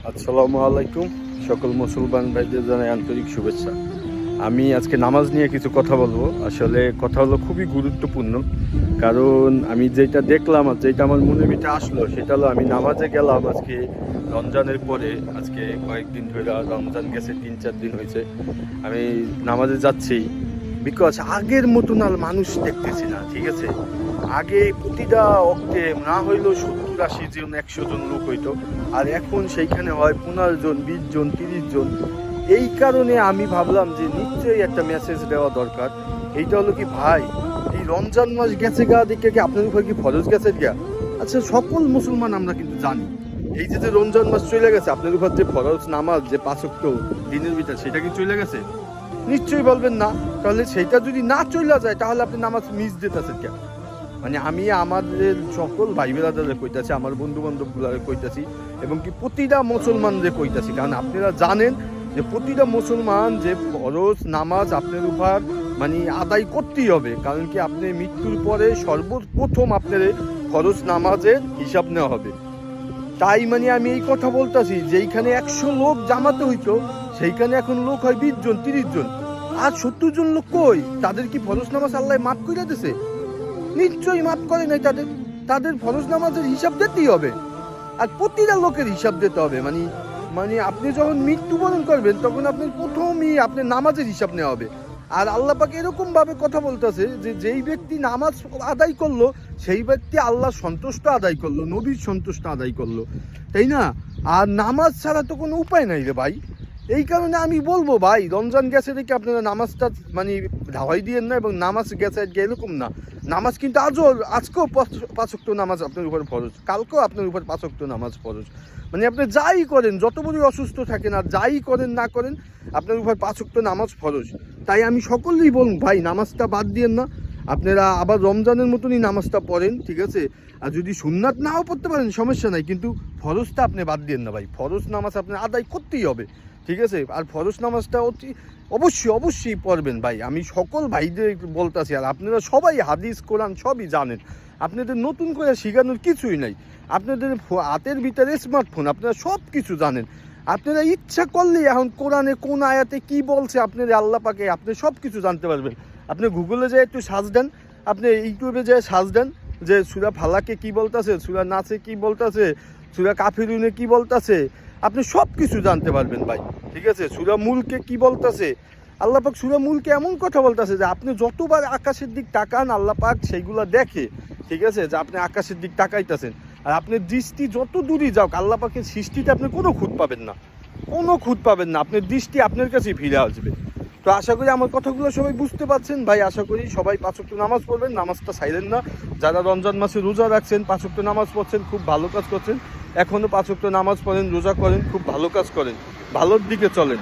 আসসালামু আলাইকুম। সকল মুসলমান ভাইদের জানাই আন্তরিক শুভেচ্ছা। আমি আজকে নামাজ নিয়ে কিছু কথা বলবো। আসলে কথা হলো খুবই গুরুত্বপূর্ণ, কারণ আমি যেটা দেখলাম আর যেটা আমার মনের ভিতরে আসলো সেটা হলো আমি নামাজে গেলাম আজকে রমজানের পরে। আজকে কয়েকদিন ধরে রমজান গেছে, 3-4 দিন হয়েছে আমি নামাজে যাচ্ছি। বিকজ আগের মতন আর মানুষ দেখতেছি না, ঠিক আছে? আগে প্রতিটা অক্টে না হইলেও 70-80 জন 100 জন লোক হইতো, আর এখন সেইখানে হয় 15 জন 20 জন 30 জন। এই কারণে আমি ভাবলাম যে নিশ্চয়ই একটা মেসেজ দেওয়া দরকার। এইটা হলো কি ভাই, এই রমজান মাস গেছে গা দেখে কি আপনার উপর কি ফরজ গেছে গা? আচ্ছা, সকল মুসলমান আমরা কিন্তু জানি এই যে রমজান মাস চলে গেছে, আপনার উপর যে ফরজ নামাজ যে 5 ওয়াক্ত দিনের ভিতর সেটা কি চলে গেছে? নিশ্চয়ই বলবেন না। তাহলে সেটা যদি না চলে যায় তাহলে আপনি নামাজ মিস দিতেছেন কেন? মানে আমি আমাদের সকল ভাই বেরাদারে কইতাছি, আমার বন্ধু বান্ধবগুলারে কইতাছি, এবং কি প্রতিটা মুসলমানদের কইতাছি, কারণ আপনারা জানেন যে প্রতিটা মুসলমান যে ফরজ নামাজ আপনার উপর মানে আদায় করতেই হবে। কারণ কি আপনি মৃত্যুর পরে সর্বপ্রথম আপনার ফরজ নামাজের হিসাব নেওয়া হবে। তাই মানে আমি এই কথা বলতেছি, যেইখানে 100 লোক জামাতে হইতো সেইখানে এখন লোক হয় 20 জন 30 জন, আর 70 জন লোক কই? তাদের কি ফরজ নামাজ আল্লাহ মাফ করে দিয়েছে? নিশ্চয়ই মাফ করে নাই। তাদের ফরজ নামাজের হিসাব দিতেই হবে, আর প্রতিটা লোকের হিসাব দিতে হবে। মানে মানে আপনি যখন মৃত্যুবরণ করবেন তখন আপনি প্রথমেই আপনার নামাজের হিসাব নেওয়া হবে। আর আল্লাহ পাক এরকম ভাবে কথা বলতেছে যে যেই ব্যক্তি নামাজ আদায় করলো সেই ব্যক্তি আল্লাহ সন্তুষ্ট আদায় করলো, নবীর সন্তুষ্ট আদায় করলো, তাই না? আর নামাজ ছাড়া তো কোনো উপায় নাই রে ভাই। এই কারণে আমি বলবো ভাই, রমজান গেছে দেখে আপনারা নামাজটা মানে ধাওয়াই দিয়েন না, এবং নামাজ গেছে এরকম না। নামাজ কিন্তু আজকেও 5 ওয়াক্ত নামাজ আপনার উপর ফরজ, কালকেও আপনার উপর 5 ওয়াক্ত নামাজ ফরজ। মানে আপনি যাই করেন, যত বড় অসুস্থ থাকেন আর যাই করেন না করেন, আপনার উপর 5 ওয়াক্ত নামাজ ফরজ। তাই আমি সকলেই বলুন ভাই, নামাজটা বাদ দিয়েন না। আপনারা আবার রমজানের মতনই নামাজটা পড়েন, ঠিক আছে? আর যদি সুন্নাত নাও পড়তে পারেন সমস্যা নাই, কিন্তু ফরজটা আপনি বাদ দিয়েন না ভাই। ফরজ নামাজ আপনার আদায় করতেই হবে, ঠিক আছে? আর ফরজ নামাজটা অবশ্যই পড়বেন ভাই। আমি সকল ভাইদের বলতেছি, আর আপনারা সবাই হাদিস কোরআন সবই জানেন, আপনাদের নতুন করে শেখানোর কিছুই নাই। আপনাদের হাতের ভিতরে স্মার্টফোন, আপনারা সব কিছু জানেন। আপনারা ইচ্ছা করলেই এখন কোরআনে কোন আয়াতে কি বলছে আপনারা আল্লাহ পাকে আপনি সব কিছু জানতে পারবেন। আপনি গুগলে যেয়ে একটু সার্চ দেন, আপনি ইউটিউবে যেয়ে সার্চ দেন যে সূরা ফালাকে কি বলতেছে, সূরা নাসে কি বলতেছে, সূরা কাফিরুনে কি বলতেছে, আপনি সব কিছু জানতে পারবেন ভাই, ঠিক আছে? সূরা মুলকে কি বলতেছে, আল্লাহ পাক সূরা মুলকে এমন কথা বলতেছে যে আপনি যতবার আকাশের দিক তাকান আল্লাহ পাক সেইগুলো দেখে, ঠিক আছে? যে আপনি আকাশের দিক তাকাইতেছেন, আর আপনার দৃষ্টি যত দূরই যাওক আল্লাহ পাকের সৃষ্টিতে আপনি কোনো খুঁত পাবেন না, আপনার দৃষ্টি আপনার কাছেই ফিরে আসবে। তো আশা করি আমার কথাগুলো সবাই বুঝতে পারছেন ভাই। আশা করি সবাই 5 ওয়াক্ত নামাজ পড়বেন, নামাজটা ছাইলেন না। যারা রমজান মাসে রোজা রাখছেন, 5 ওয়াক্ত নামাজ পড়ছেন, খুব ভালো কাজ করছেন। এখনও 5 ওয়াক্ত নামাজ পড়েন, রোজা করেন, খুব ভালো কাজ করেন, ভালোর দিকে চলেন।